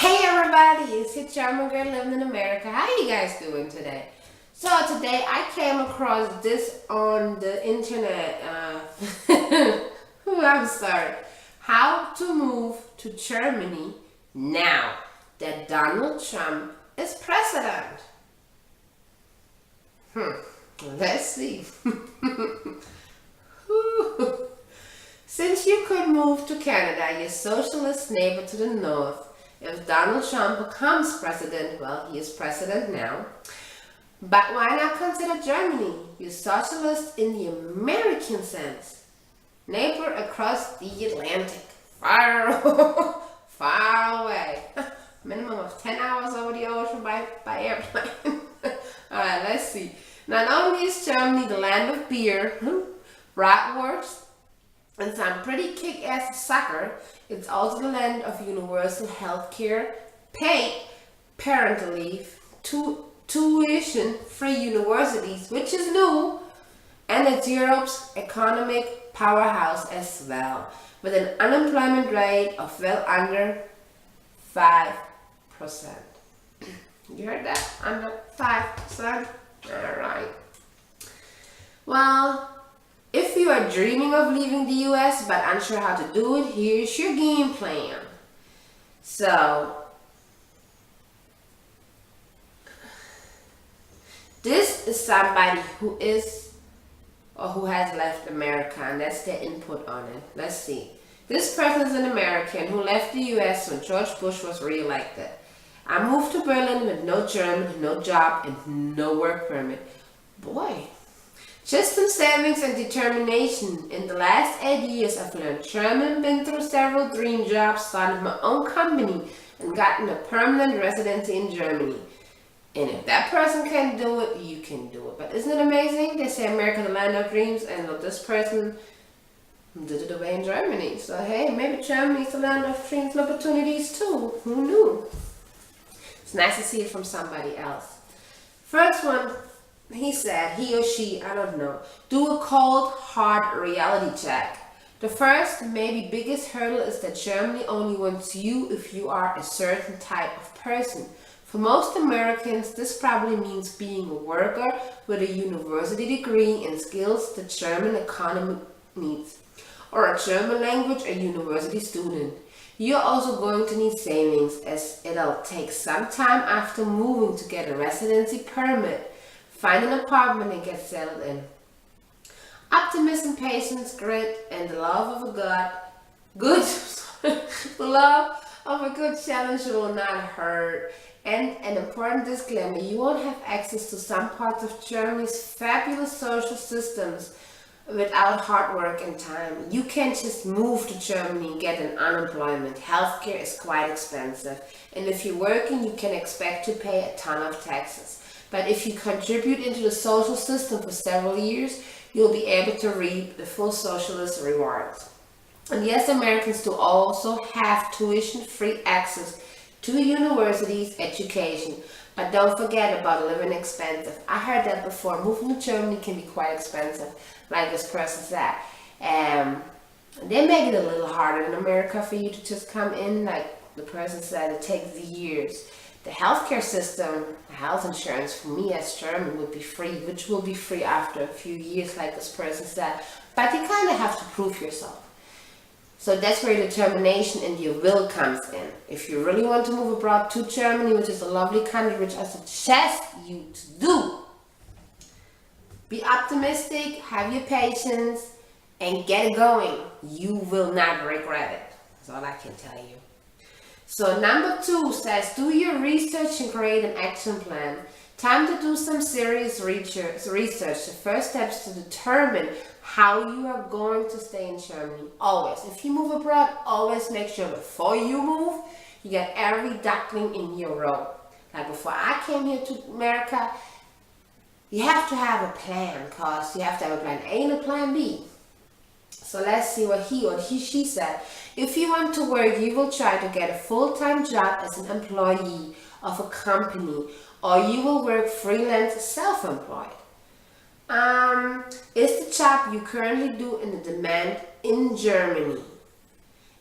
Hey everybody, it's your German girl living in America. How you guys doing today? So today I came across this on the internet. I'm sorry. How to move to Germany now that Donald Trump is president. Let's see. Since you could move to Canada, your socialist neighbor to the north, if Donald Trump becomes president, well, he is president now. But why not consider Germany, your socialist in the American sense? Neighbor across the Atlantic, far, far away. Minimum of 10 hours over the ocean by airplane. Alright, let's see. Not only is Germany the land of beer, bratwurst, and some pretty kick-ass soccer, it's also the land of universal health care, paid parental leave, tuition-free universities, which is new, and it's Europe's economic powerhouse as well, with an unemployment rate of well under 5%. You heard that? Under 5%? Alright. Well, if you are dreaming of leaving the US but unsure how to do it, here's your game plan. So, this is somebody who is or who has left America, and that's their input on it. Let's see. This person is an American who left the US when George Bush was re-elected. I moved to Berlin with no German, no job, and no work permit. Boy. Just some savings and determination. In the last 8 years, I've learned German, been through several dream jobs, started my own company, and gotten a permanent residency in Germany. And if that person can do it, you can do it. But isn't it amazing? They say America the land of dreams, and this person did it away in Germany. So hey, maybe Germany's the land of dreams and opportunities too. Who knew? It's nice to see it from somebody else. First one. He said, he or she, I don't know, do a cold, hard reality check. The first, maybe biggest hurdle is that Germany only wants you if you are a certain type of person. For most Americans, this probably means being a worker with a university degree and skills the German economy needs, or a German language or university student. You're also going to need savings, as it'll take some time after moving to get a residency permit. Find an apartment and get settled in. Optimism, patience, grit, and the love of the love of a good challenge will not hurt. And an important disclaimer, you won't have access to some parts of Germany's fabulous social systems without hard work and time. You can't just move to Germany and get an unemployment. Healthcare is quite expensive. And if you're working, you can expect to pay a ton of taxes. But if you contribute into the social system for several years, you'll be able to reap the full socialist rewards. And yes, Americans do also have tuition-free access to universities, education. But don't forget about living expensive. I heard that before. Moving to Germany can be quite expensive, like this person said. They make it a little harder in America for you to just come in. Like the person said, it takes years. The healthcare system, health insurance for me as German would be free, which will be free after a few years, like this person said. But you kind of have to prove yourself. So that's where your determination and your will comes in. If you really want to move abroad to Germany, which is a lovely country, which I suggest you to do, be optimistic, have your patience, and get it going. You will not regret it. That's all I can tell you. So number 2 says, do your research and create an action plan. Time to do some serious research. The first step is to determine how you are going to stay in Germany. Always. If you move abroad, always make sure before you move, you get every duckling in your row. Like before I came here to America, you have to have a plan, because you have to have a plan A and a plan B. So let's see what she said. If you want to work, you will try to get a full-time job as an employee of a company, or you will work freelance self-employed. Is the job you currently do in the demand in Germany?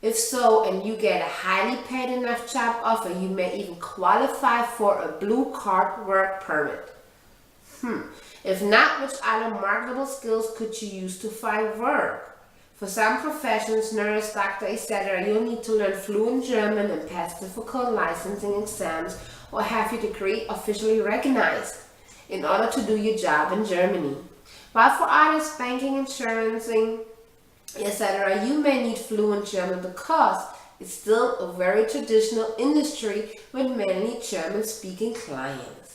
If so, and you get a highly paid enough job offer, you may even qualify for a blue card work permit. If not, which other marketable skills could you use to find work? For some professions, nurse, doctor, etc., you'll need to learn fluent German and pass difficult licensing exams or have your degree officially recognized in order to do your job in Germany. While for others, banking, insurance, etc., you may need fluent German because it's still a very traditional industry with many German-speaking clients.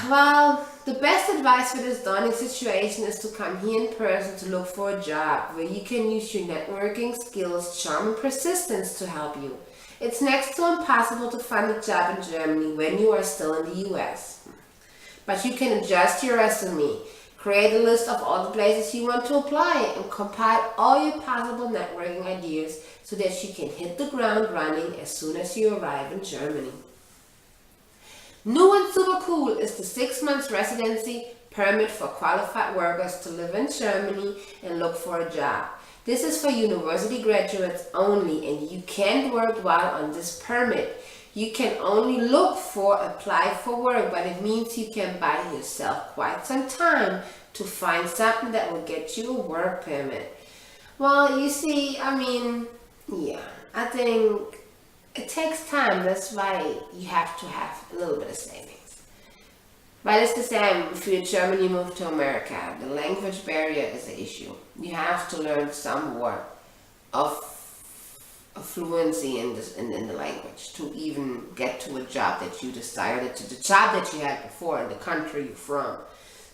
Well, the best advice for this daunting situation is to come here in person to look for a job where you can use your networking skills, charm, and persistence to help you. It's next to impossible to find a job in Germany when you are still in the US. But you can adjust your resume, create a list of all the places you want to apply, and compile all your possible networking ideas so that you can hit the ground running as soon as you arrive in Germany. New and super cool is the 6 months residency permit for qualified workers to live in Germany and look for a job. This is for university graduates only, and you can't work while on this permit. You can only apply for work, but it means you can buy yourself quite some time to find something that will get you a work permit. Well, you see, I think it takes time. That's why you have to have a little bit of savings. But it's the same if you're German, you move to America. The language barrier is an issue. You have to learn somewhat of a fluency in the language to even get to a job that you decided to, the job that you had before in the country you're from.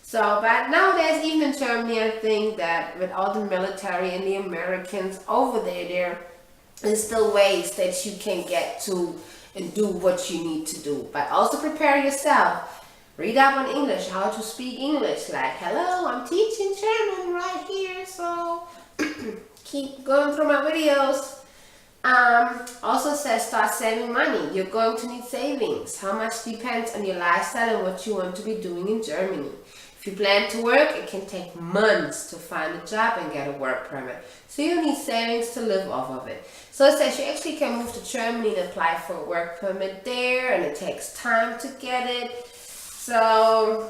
So, but nowadays, even in Germany, I think that with all the military and the Americans over there is still ways that you can get to and do what you need to do. But also prepare yourself. Read up on English, how to speak English. Like, hello, I'm teaching German right here, so keep going through my videos. Also says start saving money. You're going to need savings. How much depends on your lifestyle and what you want to be doing in Germany. If you plan to work, it can take months to find a job and get a work permit. So you need savings to live off of it. So it says you actually can move to Germany and apply for a work permit there, and it takes time to get it. So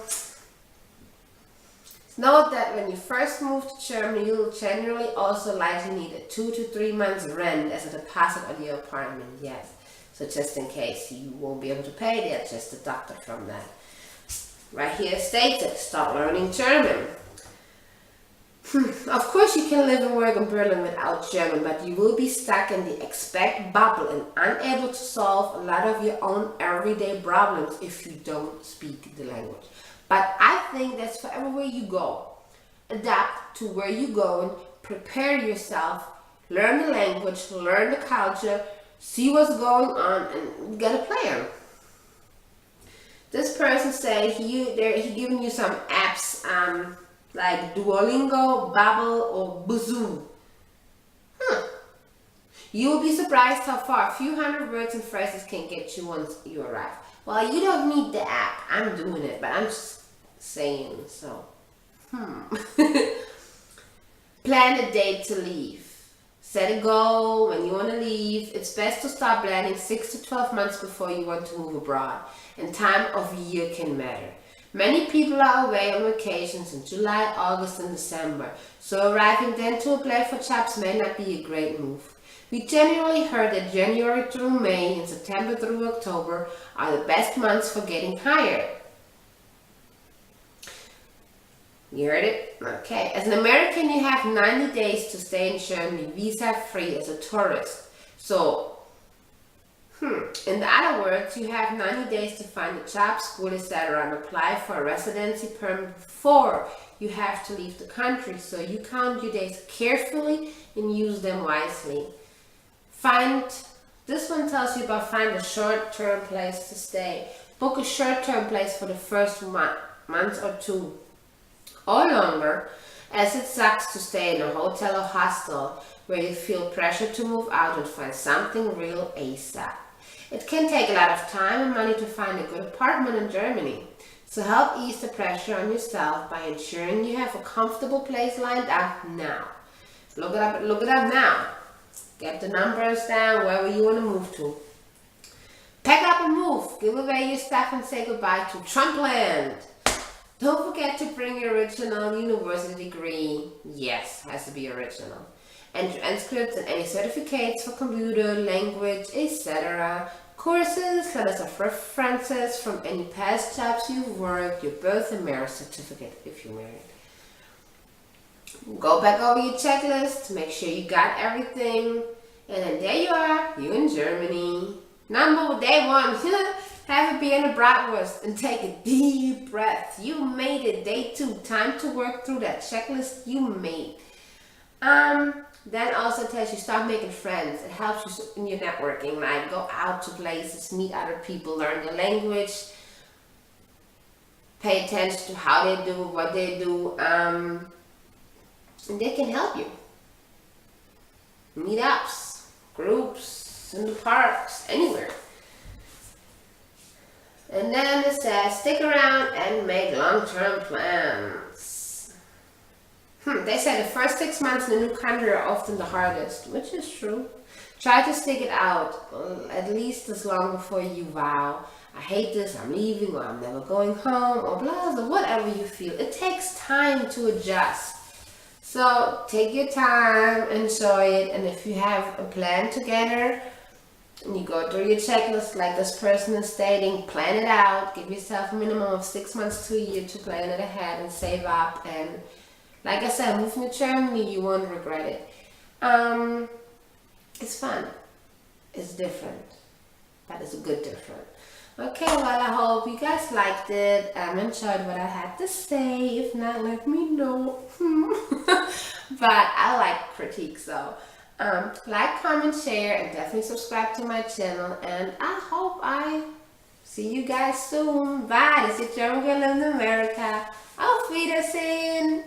note that when you first move to Germany, you'll generally also likely need a 2 to 3 months rent as a deposit on your apartment. Yes. So just in case you won't be able to pay, they'll just deduct it from that. Right here it states it. Start learning German. Of course you can live and work in Berlin without German, but you will be stuck in the expat bubble and unable to solve a lot of your own everyday problems if you don't speak the language. But I think that's for everywhere you go. Adapt to where you go and prepare yourself. Learn the language, learn the culture, see what's going on, and get a plan. This person said he giving you some apps like Duolingo, Babbel, or Busuu. You will be surprised how far a few hundred words and phrases can get you once you arrive. Well, you don't need the app. I'm doing it, but I'm just saying so. Plan a date to leave. Set a goal when you want to leave. It's best to start planning 6 to 12 months before you want to move abroad, and time of year can matter. Many people are away on vacations in July, August, and December, so arriving then to apply for jobs may not be a great move. We generally heard that January through May and September through October are the best months for getting hired. You heard it? Okay. As an American, you have 90 days to stay in Germany, visa-free as a tourist. So, in other words, you have 90 days to find a job, school, etc. and apply for a residency permit before you have to leave the country. So you count your days carefully and use them wisely. This one tells you about find a short-term place to stay. Book a short-term place for the first month or two or longer, as it sucks to stay in a hotel or hostel where you feel pressure to move out and find something real ASAP. It can take a lot of time and money to find a good apartment in Germany. So help ease the pressure on yourself by ensuring you have a comfortable place lined up now. Look it up now. Get the numbers down wherever you want to move to. Pack up and move. Give away your stuff and say goodbye to Trumpland. Don't forget to bring your original university degree. Yes, has to be original. And transcripts and any certificates for computer, language, etc. Courses, letters of references from any past jobs you've worked, your birth and marriage certificate if you're married. Go back over your checklist, make sure you got everything, and then there you are, you in Germany. Day 1, have a beer and a bratwurst and take a deep breath. You made it. Day 2, time to work through that checklist you made. Then also tells you start making friends. It helps you in your networking, like go out to places, meet other people, learn the language, pay attention to how they do, what they do, and they can help you. Meetups, groups, in the parks, anywhere. And then it says stick around and make long-term plans. They say the first 6 months in a new country are often the hardest, which is true. Try to stick it out, at least as long before you vow, I hate this, I'm leaving, or I'm never going home, or blah, blah, whatever you feel. It takes time to adjust. So take your time, enjoy it, and if you have a plan together, and you go through your checklist like this person is stating, plan it out, give yourself a minimum of 6 months to a year to plan it ahead and save up, and like I said, moving to Germany, you won't regret it. It's fun. It's different. But it's a good different. Okay, well, I hope you guys liked it. Enjoyed what I had to say. If not, let me know. But I like critiques, so like, comment, share, and definitely subscribe to my channel. And I hope I see you guys soon. Bye. This is German Girl Living in America. Auf Wiedersehen.